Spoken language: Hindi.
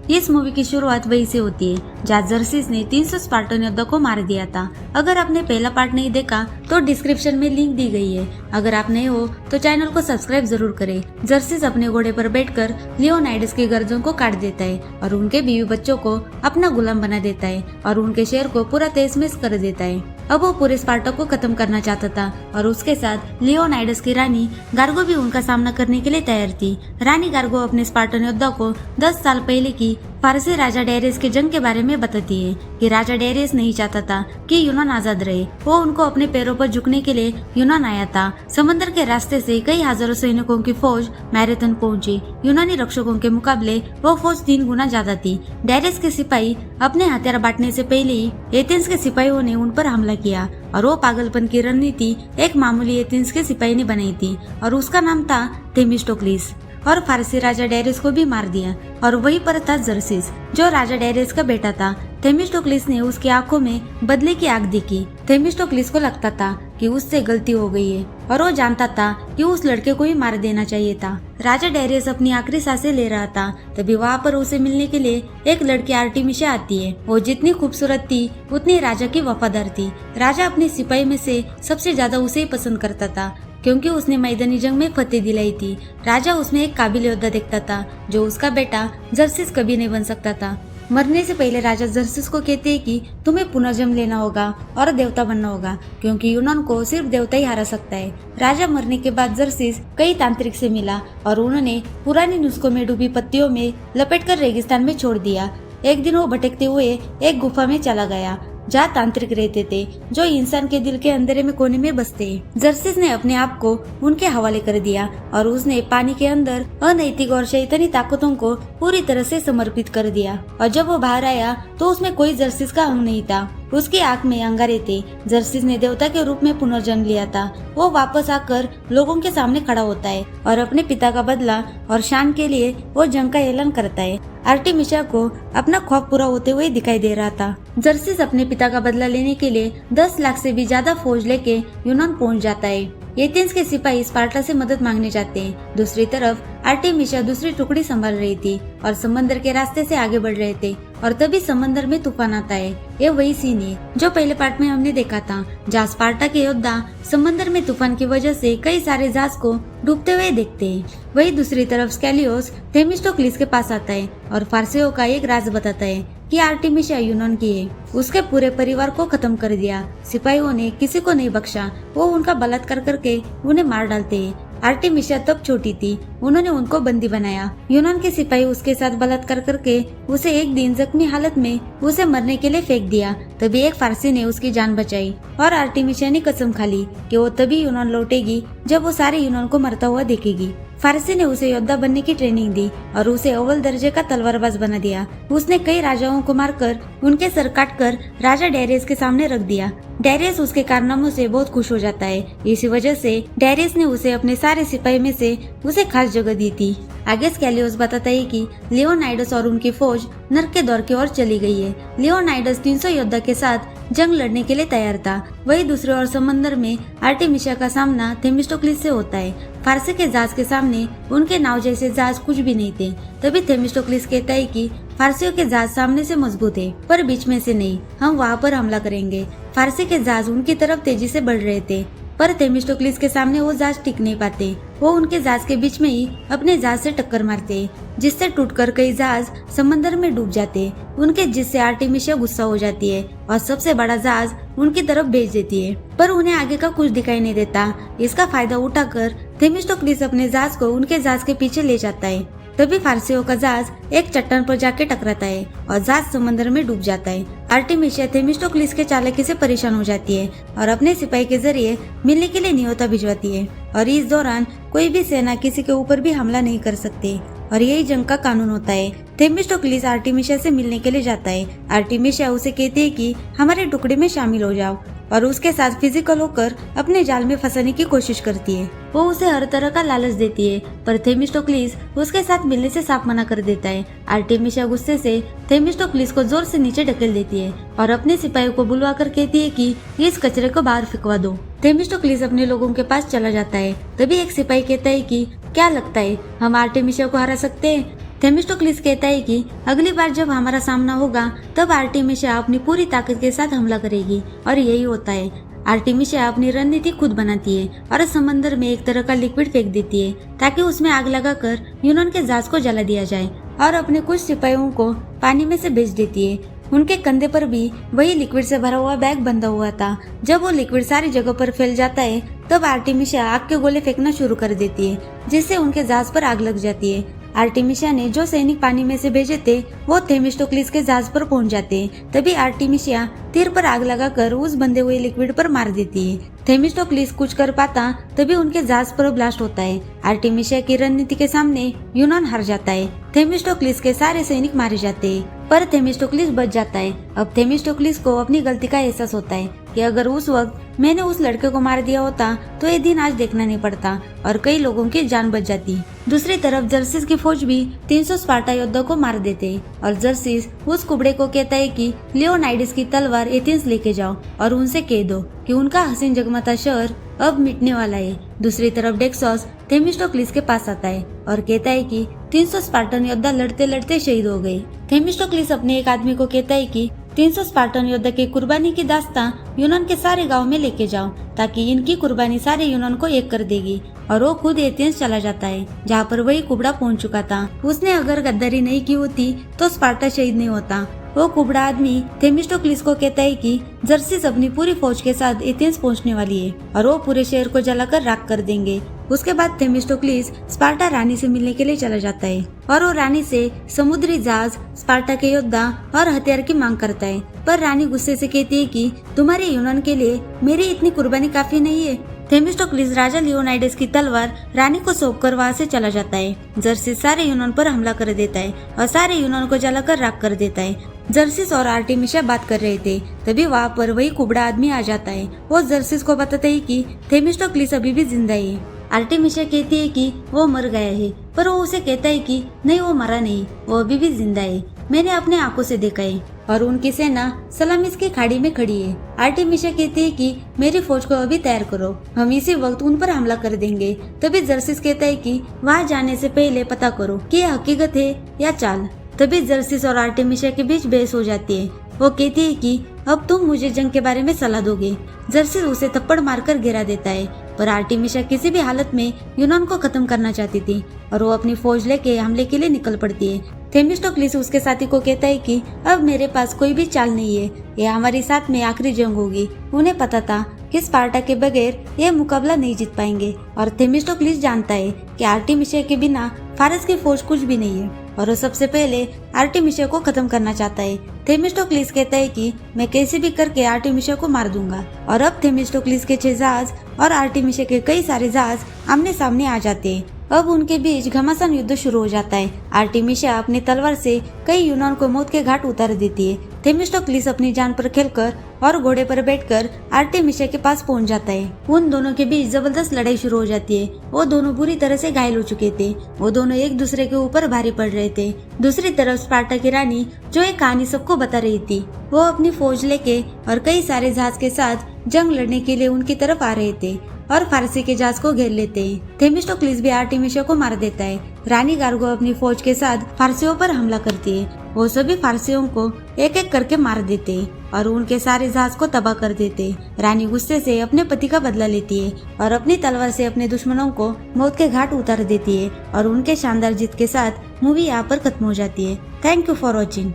इस मूवी की शुरुआत वहीं से होती है जहाँ जर्सिस ने 300 स्पार्टन योद्धा को मार दिया था। अगर आपने पहला पार्ट नहीं देखा तो डिस्क्रिप्शन में लिंक दी गई है। अगर आप नए हो तो चैनल को सब्सक्राइब जरूर करें। जर्सिस अपने घोड़े पर बैठकर लियोनाइडस के गर्दन को काट देता है और उनके बीवी बच्चों को अपना गुलाम बना देता है और उनके शहर को पूरा तहस-नहस कर देता है। अब वो पूरे स्पार्टा को खत्म करना चाहता था और उसके साथ लियोनाइडस की रानी गार्गो भी उनका सामना करने के लिए तैयार थी। रानी गार्गो अपने स्पार्टन योद्धा को 10 साल पहले की फारसी राजा डेरियस की जंग के बारे में बताती है कि राजा डेरियस नहीं चाहता था कि यूनान आजाद रहे। वो उनको अपने पैरों पर झुकने के लिए यूनान आया था। समंदर के रास्ते से कई हजारों सैनिकों की फौज मैराथन पहुंची। यूनानी रक्षकों के मुकाबले वो फौज 3 गुना ज्यादा थी। डेरियस के सिपाही अपने हथियार बांटने से पहले ही एथेंस के सिपाहियों ने उन पर हमला किया और वो पागलपन की रणनीति एक मामूली एथेंस के सिपाही ने बनाई थी और उसका नाम था थेमिस्टोक्लिस और फारसी राजा डेरियस को भी मार दिया। और वहीं पर था जर्सिस जो राजा डेरियस का बेटा था। थेमिस्टोक्लिस ने उसकी आंखों में बदले की आग देखी। थेमिस्टोक्लिस को लगता था कि उससे गलती हो गई है और वो जानता था कि उस लड़के को ही मार देना चाहिए था। राजा डेरियस अपनी आखिरी सांसें ले रहा था तभी वहाँ पर उसे मिलने के लिए एक लड़की आर्टिमिशा आती है। वो जितनी खूबसूरत थी उतनी राजा की वफादार थी। राजा अपने सिपाही में से सबसे ज्यादा उसे ही पसंद करता था क्योंकि उसने मैदानी जंग में फतेह दिलाई थी। राजा उसमें एक काबिल योद्धा देखता था जो उसका बेटा जर्सिस कभी नहीं बन सकता था। मरने से पहले राजा जर्सिस को कहते हैं कि तुम्हें पुनर्जन्म लेना होगा और देवता बनना होगा क्योंकि यूनान को सिर्फ देवता ही हरा सकता है। राजा मरने के बाद जर्सिस कई तांत्रिक से मिला और उन्होंने पुराने नुस्खों में डूबी पत्तियों में लपेटकर रेगिस्तान में छोड़ दिया। एक दिन वो भटकते हुए एक गुफा में चला गया जहाँ तांत्रिक रहते थे जो इंसान के दिल के अंधेरे में कोने में बसते हैं। जर्सिस ने अपने आप को उनके हवाले कर दिया और उसने पानी के अंदर अनैतिक और शैतानी ताकतों को पूरी तरह से समर्पित कर दिया। और जब वो बाहर आया तो उसमें कोई जर्सिस का अंग नहीं था। उसकी आंख में अंगारे थे। जर्सिस ने देवता के रूप में पुनर्जन्म लिया था। वो वापस आकर लोगों के सामने खड़ा होता है और अपने पिता का बदला और शान के लिए वो जंग का ऐलान करता है। आर्टिमिशा को अपना ख्वाब पूरा होते हुए दिखाई दे रहा था। जर्सिस अपने पिता का बदला लेने के लिए 10 लाख से भी ज्यादा फौज लेके यूनान पहुंच जाता है। एथेंस के सिपाही स्पार्टा से मदद मांगने जाते हैं। दूसरी तरफ आर्टिमिशा दूसरी टुकड़ी संभाल रही थी और समंदर के रास्ते से आगे बढ़ रहे थे और तभी समंदर में तूफान आता है। ये वही सीन है जो पहले पार्ट में हमने देखा था जहाँ स्पार्टा के योद्धा समंदर में तूफान की वजह से कई सारे जहाज को डूबते हुए देखते हैं। वही दूसरी तरफ स्केलियोस थेमिस्टोक्लिस के पास आता है और फारसियों का एक राज बताता है कि आर्टिमिशा यूनान की है। उसके पूरे परिवार को खत्म कर दिया। सिपाहियों ने किसी को नहीं बख्शा। वो उनका बलात्कार करके उन्हें मार डालते हैं। आर्टिमिशा तब छोटी थी। उन्होंने उनको बंदी बनाया। यूनान के सिपाही उसके साथ बलात्कार करके उसे एक दिन जख्मी हालत में उसे मरने के लिए फेंक दिया। तभी एक फारसी ने उसकी जान बचाई और आर्टिमिशा ने कसम खा ली कि वो तभी यूनान लौटेगी जब वो सारे यूनान को मरता हुआ देखेगी। फारसी ने उसे योद्धा बनने की ट्रेनिंग दी और उसे अव्वल दर्जे का तलवारबाज बना दिया। उसने कई राजाओं को मारकर उनके सर काटकर राजा डेरियस के सामने रख दिया। डेरियस उसके कारनामों से बहुत खुश हो जाता है। इसी वजह से डेरियस ने उसे अपने सारे सिपाही में से उसे खास जगह दी थी। आगे स्केलियोस बताता है कि लियोनाइडस और उनकी फौज नर्क के दौर की ओर चली गई है। लियोनाइडस 300 योद्धा के साथ जंग लड़ने के लिए तैयार था। वही दूसरे ओर समंदर में आर्टिमिशा का सामना थेमिस्टोक्लिस से होता है। फारसी के जहाज के सामने उनके नाव जैसे जहाज कुछ भी नहीं थे। तभी थेमिस्टोक्लिस कहता है कि फारसियों के जहाज सामने से मजबूत है पर बीच में से नहीं, हम वहाँ पर हमला करेंगे। फारसी के जहाज उनकी तरफ तेजी से बढ़ रहे थे पर थेमिस्टोक्लिस के सामने वो जहाज टिक नहीं पाते। वो उनके जहाज के बीच में ही अपने जहाज से टक्कर मारते जिससे टूटकर कई जहाज समंदर में डूब जाते। उनके जिससे आर्टिमिशा गुस्सा हो जाती है और सबसे बड़ा जहाज उनकी तरफ भेज देती है पर उन्हें आगे का कुछ दिखाई नहीं देता। इसका फायदा उठाकर थेमिस्टोक्लिस अपने जहाज को उनके जहाज के पीछे ले जाता है। तभी फारसियों का जहाज एक चट्टान पर जाके टकराता है और जहाज समंदर में डूब जाता है। आर्टिमिशा थेमिस्टोक्लिस के चालाकी से परेशान हो जाती है और अपने सिपाही के जरिए मिलने के लिए न्योता भिजवाती है और इस दौरान कोई भी सेना किसी के ऊपर भी हमला नहीं कर सकती और यही जंग का कानून होता है। थेमिस्टोक्लिस आर्टिमिशा से मिलने के लिए जाता है। आर्टिमिशा उसे कहती है कि हमारे टुकड़े में शामिल हो जाओ और उसके साथ फिजिकल होकर अपने जाल में फंसाने की कोशिश करती है। वो उसे हर तरह का लालच देती है पर थेमिस्टोक्लिस उसके साथ मिलने से साफ मना कर देता है। आर्टिमिशा गुस्से से थेमिस्टोक्लिस को जोर से नीचे ढकेल देती है और अपने सिपाहियों को बुलवा कर कहती है कि इस कचरे को बाहर फेंकवा दो। थेमिस्टोक्लिस अपने लोगों के पास चला जाता है। तभी एक सिपाही कहता है कि क्या लगता है हम आर्टिमिशा को हरा सकते हैं? थेमिस्टोक्लिस कहता है कि अगली बार जब हमारा सामना होगा तब आर्टेमिशिया अपनी पूरी ताकत के साथ हमला करेगी, और यही होता है। आर्टेमिशिया अपनी रणनीति खुद बनाती है और समंदर में एक तरह का लिक्विड फेंक देती है ताकि उसमें आग लगाकर यूनान के जहाज को जला दिया जाए, और अपने कुछ सिपाहियों को पानी में से भेज देती है। उनके कंधे पर भी वही लिक्विड से भरा हुआ बैग बंधा हुआ था। जब वो लिक्विड सारी जगह पर फैल जाता है तब आर्टेमिशिया आग के गोले फेंकना शुरू कर देती है, जिससे उनके जहाज पर आग लग जाती है। आर्टेमिशिया ने जो सैनिक पानी में से भेजे थे वो थेमिस्टोक्लिस के जहाज पर पहुंच जाते हैं। तभी आर्टेमिशिया तीर पर आग लगाकर उस बंधे हुए लिक्विड पर मार देती है। थेमिस्टोक्लिस कुछ कर पाता तभी उनके जहाज पर ब्लास्ट होता है। आर्टेमिशिया की रणनीति के सामने यूनान हार जाता है। थेमिस्टोक्लिस के सारे सैनिक मारे जाते हैं, पर थेमिस्टोक्लिस बच जाता है। अब थेमिस्टोक्लिस को अपनी गलती का एहसास होता है कि अगर उस वक्त मैंने उस लड़के को मार दिया होता तो ये दिन आज देखना नहीं पड़ता और कई लोगों की जान बच जाती। दूसरी तरफ जर्सिस की फौज भी 300 स्पार्टा योद्धा को मार देते और जर्सिस उस कुबड़े को कहता है कि लियोनाइडस की तलवार एथेंस लेके जाओ और उनसे कह दो कि उनका हसीन जगमगाता शहर अब मिटने वाला है। दूसरी तरफ डेक्सोस थेमिस्टोक्लिस के पास आता है और कहता है कि 300 स्पार्टन योद्धा लड़ते लड़ते शहीद हो गए। थेमिस्टोक्लिस अपने एक आदमी को कहता है कि 300 स्पार्टन योद्धा की कुर्बानी की दास्तां यूनान के सारे गांव में लेके जाओ, ताकि इनकी कुर्बानी सारे यूनान को एक कर देगी। और वो खुद एथेंस चला जाता है, जहाँ पर वही कुबड़ा पहुंच चुका था। उसने अगर गद्दारी नहीं की होती तो स्पार्टा शहीद नहीं होता। वो कुबड़ा आदमी थेमिस्टोक्लिस को कहता है कि जर्सिस अपनी पूरी फौज के साथ एथेंस पहुंचने वाली है और वो पूरे शहर को जलाकर राख कर देंगे। उसके बाद थेमिस्टोक्लिस स्पार्टा रानी से मिलने के लिए चला जाता है और वो रानी से समुद्री जहाज, स्पार्टा के योद्धा और हथियार की मांग करता है। पर रानी गुस्से से कहती है कि तुम्हारे यूनान के लिए मेरी इतनी कुर्बानी काफी नहीं है। थेमिस्टोक्लिस राजा लियोनाइडस की तलवार रानी को सौंपकर वहां से चला जाता है। जर्सिस सारे यूनान पर हमला कर देता है और सारे यूनान को जलाकर राख कर देता है। जर्सिस और आर्टेमिशिया बात कर रहे थे, तभी वहाँ पर वही कुबड़ा आदमी आ जाता है। वो जर्सिस को बताता है कि थेमिस्टोक्लिस अभी भी जिंदा है। आर्टेमिशिया कहती है कि वो मर गया है, पर वो उसे कहता है कि नहीं, वो मरा नहीं, वो अभी भी जिंदा है, मैंने अपने आंखों से देखा है। और उनकी सेना सलामिस की खाड़ी में खड़ी है। आर्टेमिशिया कहती है कि मेरी फौज को अभी तैयार करो, हम इसी वक्त उन पर हमला कर देंगे। तभी जर्सिस कहता है कि वहाँ जाने से पहले पता करो कि यह हकीकत है या चाल। तभी जर्सिस और आर्टेमिशिया के बीच बहस हो जाती है। वो कहती है कि अब तुम मुझे जंग के बारे में सलाह दोगे। जर्सिस उसे थप्पड़ मारकर गिरा देता है, पर आर्टेमिशिया किसी भी हालत में यूनान को खत्म करना चाहती थी और वो अपनी फौज लेके हमले के लिए निकल पड़ती है। थेमिस्टोक्लिस उसके साथी को कहता है कि अब मेरे पास कोई भी चाल नहीं है, यह हमारी साथ में आखिरी जंग होगी। उन्हें पता था कि स्पार्टा के बगैर यह मुकाबला नहीं जीत पाएंगे और थेमिस्टोक्लिस जानता है कि आर्टेमिशिया के बिना फारस की फौज कुछ भी नहीं है और वो सबसे पहले आर्टेमिशिया को खत्म करना चाहता है। थेमिस्टोक्लिस कहता है कि मैं कैसे भी करके आर्टेमिशिया को मार दूंगा। और अब थेमिस्टोक्लिस के 6 जहाज और आर्टेमिशिया के कई सारे जहाज आमने सामने आ जाते हैं। अब उनके बीच घमासान युद्ध शुरू हो जाता है। आर्टेमिशिया अपनी तलवार से कई यूनान को मौत के घाट उतार देती है। थेमिस्टोक्लिस अपनी जान पर खेलकर और घोड़े पर बैठकर आर्टेमिशिया के पास पहुंच जाता है। उन दोनों के बीच जबरदस्त लड़ाई शुरू हो जाती है। वो दोनों बुरी तरह से घायल हो चुके थे। वो दोनों एक दूसरे के ऊपर भारी पड़ रहे थे। दूसरी तरफ स्पार्टा की रानी जो एक कहानी सबको बता रही थी, वो अपनी फौज लेके और कई सारे जहाज के साथ जंग लड़ने के लिए उनकी तरफ आ रहे थे और फारसी के जहाज को घेर लेते हैं। थेमिस्टोक्लिस भी आर्टेमिशिया को मार देता है। रानी गार्गो अपनी फौज के साथ फारसियों पर हमला करती है। वो सभी फारसियों को एक एक करके मार देते हैं और उनके सारे जहाज को तबाह कर देते हैं। रानी गुस्से से अपने पति का बदला लेती है और अपनी तलवार से अपने दुश्मनों को मौत के घाट उतार देती है और उनके शानदार जीत के साथ मूवी यहाँ पर खत्म हो जाती है। Thank you for watching.